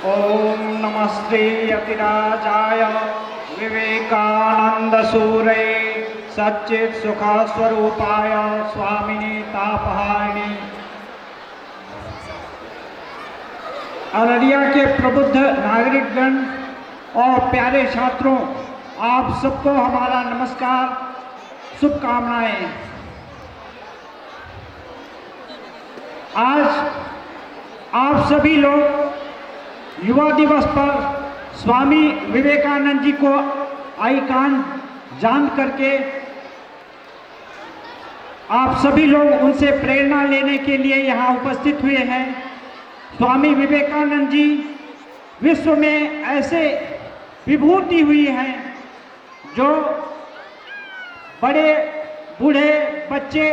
ओम नमस्ते अतिराजाय विवेकानंदसूरे सच्चित सुख स्वरूपाय स्वामिने तापहारिणे। अररिया के प्रबुद्ध नागरिकगण और प्यारे छात्रों, आप सबको हमारा नमस्कार, शुभकामनाएं। आज आप सभी लोग युवा दिवस पर स्वामी विवेकानंद जी को आइकॉन जान करके आप सभी लोग उनसे प्रेरणा लेने के लिए यहाँ उपस्थित हुए हैं। स्वामी विवेकानंद जी विश्व में ऐसे विभूति हुई हैं जो बड़े बूढ़े बच्चे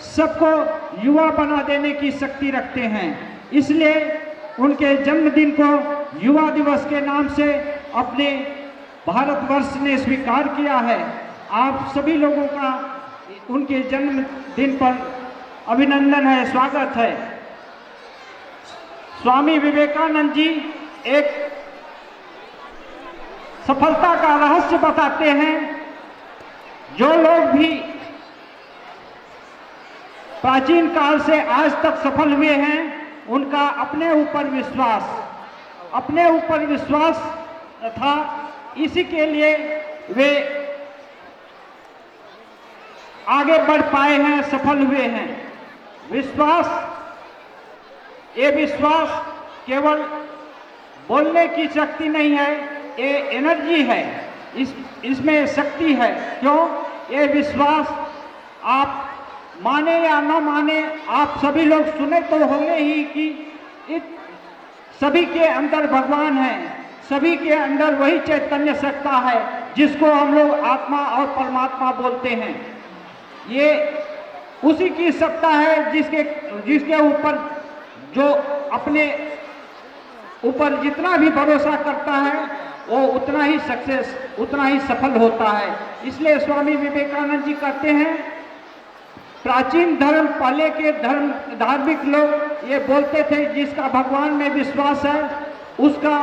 सबको युवा बना देने की शक्ति रखते हैं। इसलिए उनके जन्मदिन को युवा दिवस के नाम से अपने भारतवर्ष ने स्वीकार किया है। आप सभी लोगों का उनके जन्मदिन पर अभिनंदन है, स्वागत है। स्वामी विवेकानंद जी एक सफलता का रहस्य बताते हैं। जो लोग भी प्राचीन काल से आज तक सफल हुए हैं, उनका अपने ऊपर विश्वास था। इसी के लिए वे आगे बढ़ पाए हैं, सफल हुए हैं। ये विश्वास केवल बोलने की शक्ति नहीं है, ये एनर्जी है, इसमें शक्ति है। क्यों? ये विश्वास आप माने या न माने, आप सभी लोग सुने तो होंगे ही कि सभी के अंदर भगवान है, सभी के अंदर वही चैतन्य सत्ता है जिसको हम लोग आत्मा और परमात्मा बोलते हैं। ये उसी की सत्ता है जिसके ऊपर जो अपने ऊपर जितना भी भरोसा करता है वो उतना ही सफल होता है। इसलिए स्वामी विवेकानंद जी कहते हैं, प्राचीन धर्म, पहले के धार्मिक लोग ये बोलते थे, जिसका भगवान में विश्वास है उसका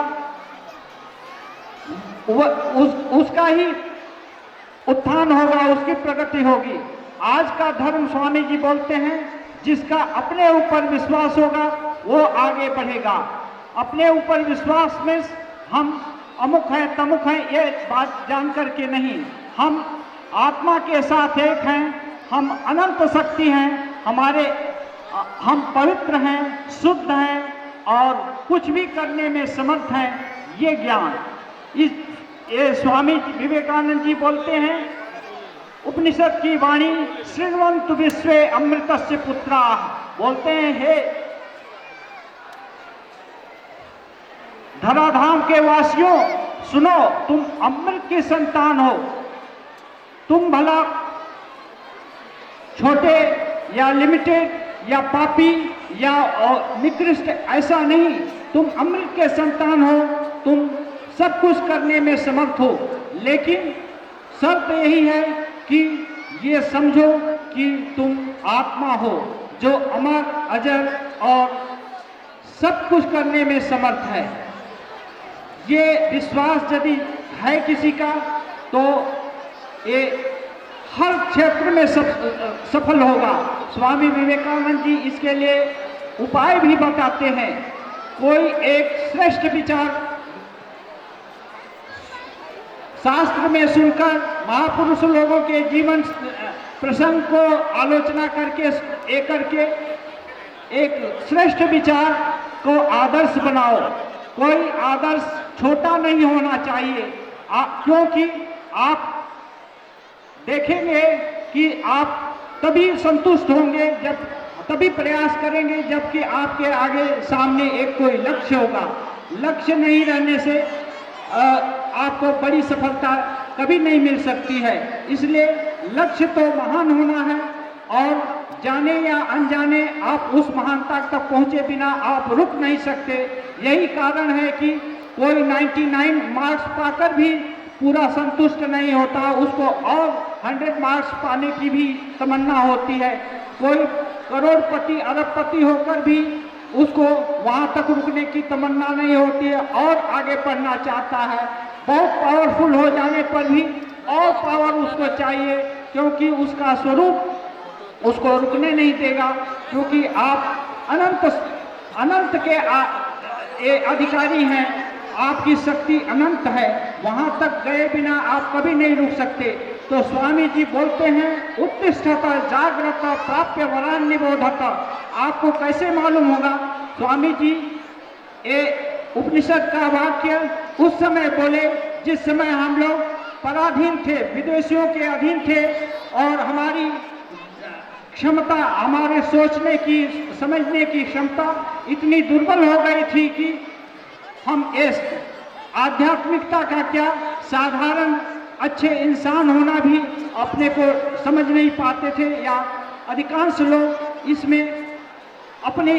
ही उत्थान होगा, उसकी प्रगति होगी। आज का धर्म स्वामी जी बोलते हैं, जिसका अपने ऊपर विश्वास होगा वो आगे बढ़ेगा। अपने ऊपर विश्वास में हम अमुक हैं तमुक हैं ये बात जान करके नहीं, हम आत्मा के साथ एक हैं, हम अनंत शक्ति हैं, हम पवित्र हैं, शुद्ध हैं और कुछ भी करने में समर्थ हैं। ये ज्ञान ये स्वामी विवेकानंद जी बोलते हैं, उपनिषद की वाणी शृण्वन्तु विश्वे अमृतस्य पुत्राः, बोलते हैं, हे धराधाम के वासियों सुनो, तुम अमृत की संतान हो। तुम भला छोटे या लिमिटेड या पापी या निकृष्ट ऐसा नहीं, तुम अमृत के संतान हो, तुम सब कुछ करने में समर्थ हो। लेकिन शर्त यही है कि ये समझो कि तुम आत्मा हो जो अमर, अजर और सब कुछ करने में समर्थ है। ये विश्वास यदि है किसी का तो ये हर क्षेत्र में सफल होगा। स्वामी विवेकानंद जी इसके लिए उपाय भी बताते हैं। कोई एक श्रेष्ठ विचार शास्त्र में सुनकर, महापुरुष लोगों के जीवन प्रसंग को आलोचना करके एक श्रेष्ठ विचार को आदर्श बनाओ। कोई आदर्श छोटा नहीं होना चाहिए, क्योंकि आप देखेंगे कि आप तभी संतुष्ट होंगे, तभी प्रयास करेंगे जबकि आपके आगे सामने एक कोई लक्ष्य होगा। लक्ष्य नहीं रहने से आपको बड़ी सफलता कभी नहीं मिल सकती है। इसलिए लक्ष्य तो महान होना है और जाने या अनजाने आप उस महानता तक पहुंचे बिना आप रुक नहीं सकते। यही कारण है कि कोई 99 मार्क्स पाकर भी पूरा संतुष्ट नहीं होता, उसको और 100 मार्क्स पाने की भी तमन्ना होती है। कोई करोड़पति अरबपति होकर भी उसको वहां तक रुकने की तमन्ना नहीं होती है और आगे बढ़ना चाहता है। बहुत पावरफुल हो जाने पर भी और पावर उसको चाहिए, क्योंकि उसका स्वरूप उसको रुकने नहीं देगा। क्योंकि आप अनंत के अधिकारी हैं, आपकी शक्ति अनंत है, वहां तक गए बिना आप कभी नहीं रुक सकते। तो स्वामी जी बोलते हैं उत्तिष्ठत जागृत प्राप्य वरान निबोधत। आपको कैसे मालूम होगा? स्वामी जी ये उपनिषद का वाक्य उस समय बोले जिस समय हम लोग पराधीन थे, विदेशियों के अधीन थे, और हमारी क्षमता, हमारे सोचने की, समझने की क्षमता इतनी दुर्बल हो गई थी कि हम इस आध्यात्मिकता का क्या, साधारण अच्छे इंसान होना भी अपने को समझ नहीं पाते थे, या अधिकांश लोग इसमें अपनी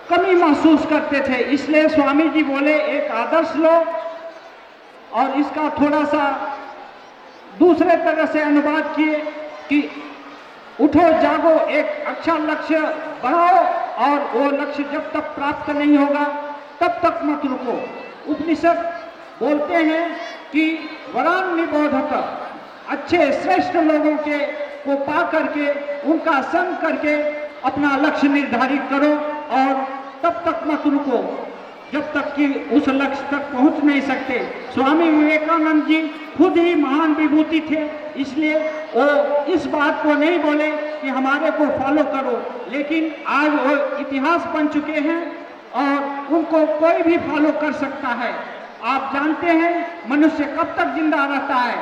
कमी महसूस करते थे। इसलिए स्वामी जी बोले एक आदर्श लो और इसका थोड़ा सा दूसरे तरह से अनुवाद किए कि उठो जागो, एक अच्छा लक्ष्य बनाओ और वो लक्ष्य जब तक प्राप्त नहीं होगा तब तक मत रुको। उपनिषद बोलते हैं कि वरान निबोधत, अच्छे श्रेष्ठ लोगों के को पा करके उनका संग करके अपना लक्ष्य निर्धारित करो और तब तक मत रुको जब तक कि उस लक्ष्य तक पहुंच नहीं सकते। स्वामी विवेकानंद जी खुद ही महान विभूति थे, इसलिए वो इस बात को नहीं बोले कि हमारे को फॉलो करो, लेकिन आज वो इतिहास बन चुके हैं और उनको कोई भी फॉलो कर सकता है। आप जानते हैं मनुष्य कब तक जिंदा रहता है?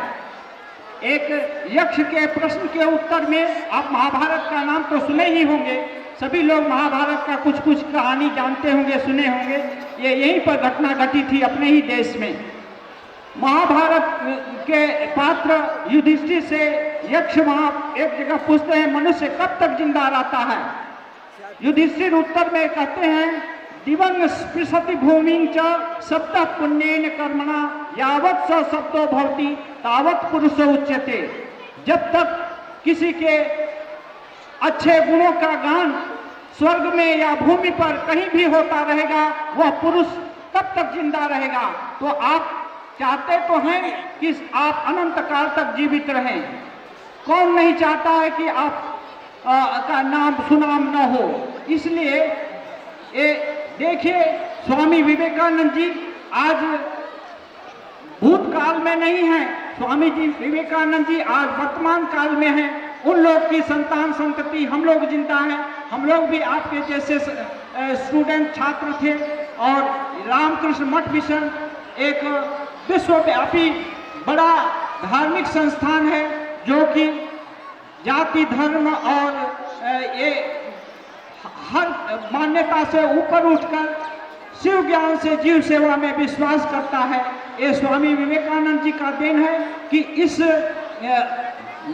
एक यक्ष के प्रश्न के उत्तर में, आप महाभारत का नाम तो सुने ही होंगे, सभी लोग महाभारत का कुछ कुछ कहानी जानते होंगे, सुने होंगे। ये यहीं पर घटना घटी थी अपने ही देश में। महाभारत के पात्र युधिष्ठिर से यक्ष वहां एक जगह पूछते हैं मनुष्य कब तक जिंदा रहता है? युधिष्ठिर उत्तर में कहते हैं दिवंग स्पृशति भूमिं च सप्तः पुण्येन कर्मणा यावत् स शब्दो भवति तावत् पुरुष उच्यते। जब तक किसी के अच्छे गुणों का गान स्वर्ग में या भूमि पर कहीं भी होता रहेगा वह पुरुष तब तक जिंदा रहेगा। तो आप चाहते तो हैं कि आप अनंत काल तक जीवित रहें। कौन नहीं चाहता है कि आप का नाम सुनाम न हो? इसलिए ये देखिए स्वामी विवेकानंद जी आज भूतकाल में नहीं है, स्वामी जी विवेकानंद जी आज वर्तमान काल में हैं। उन लोग की संतान संतति हम लोग जिंदा हैं। हम लोग भी आपके जैसे स्टूडेंट छात्र थे और रामकृष्ण मठ मिशन एक विश्वव्यापी बड़ा धार्मिक संस्थान है जो कि जाति धर्म और ये हर मान्यता से ऊपर उठकर शिव ज्ञान से जीव सेवा में विश्वास करता है। ये स्वामी विवेकानंद जी का देन है कि इस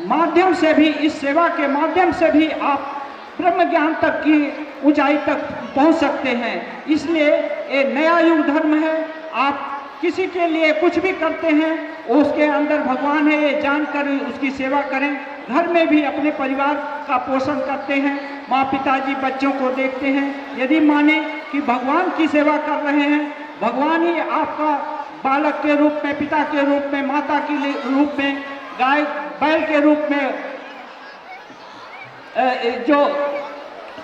माध्यम से भी, इस सेवा के माध्यम से भी आप ब्रह्म ज्ञान तक की ऊंचाई तक पहुंच सकते हैं। इसलिए ये नया युग धर्म है। आप किसी के लिए कुछ भी करते हैं उसके अंदर भगवान है ये जानकर उसकी सेवा करें। घर में भी अपने परिवार का पोषण करते हैं, माँ पिताजी बच्चों को देखते हैं। यदि माने कि भगवान की सेवा कर रहे हैं, भगवान ही आपका बालक के रूप में, पिता के रूप में, माता के रूप में, गाय बैल के रूप में, जो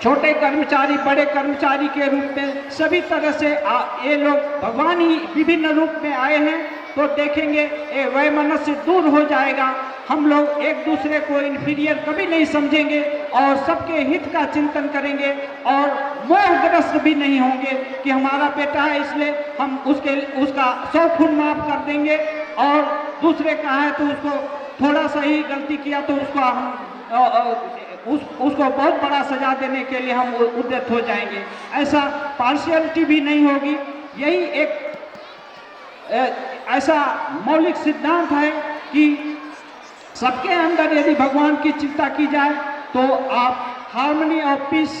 छोटे कर्मचारी बड़े कर्मचारी के रूप में, सभी तरह से ये लोग भगवान ही विभिन्न रूप में आए हैं। तो देखेंगे ये वैमनस्य दूर हो जाएगा। हम लोग एक दूसरे को इन्फीरियर कभी नहीं समझेंगे और सबके हित का चिंतन करेंगे और मोहग्रस्त भी नहीं होंगे कि हमारा बेटा है इसलिए हम उसका 100 खून माफ कर देंगे, और दूसरे का है तो उसको थोड़ा सा ही गलती किया तो उसको हम उसको बहुत बड़ा सजा देने के लिए हम उद्यत हो जाएंगे। ऐसा पार्शियलिटी भी नहीं होगी। यही एक ऐसा मौलिक सिद्धांत है कि सबके अंदर यदि भगवान की चिंता की जाए तो आप हार्मनी और पीस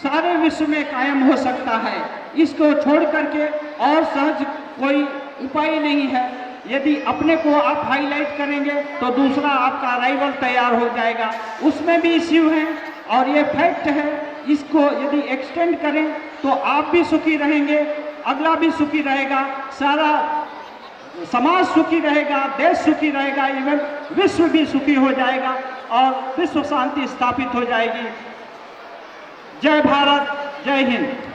सारे विश्व में कायम हो सकता है। इसको छोड़ करके और सहज कोई उपाय नहीं है। यदि अपने को आप हाईलाइट करेंगे तो दूसरा आपका राइवल तैयार हो जाएगा। उसमें भी इश्यू है और ये फैक्ट है इसको यदि एक्सटेंड करें तो आप भी सुखी रहेंगे, अगला भी सुखी रहेगा, सारा समाज सुखी रहेगा, देश सुखी रहेगा, इवन विश्व भी सुखी हो जाएगा और विश्व शांति स्थापित हो जाएगी। जय भारत, जय हिंद।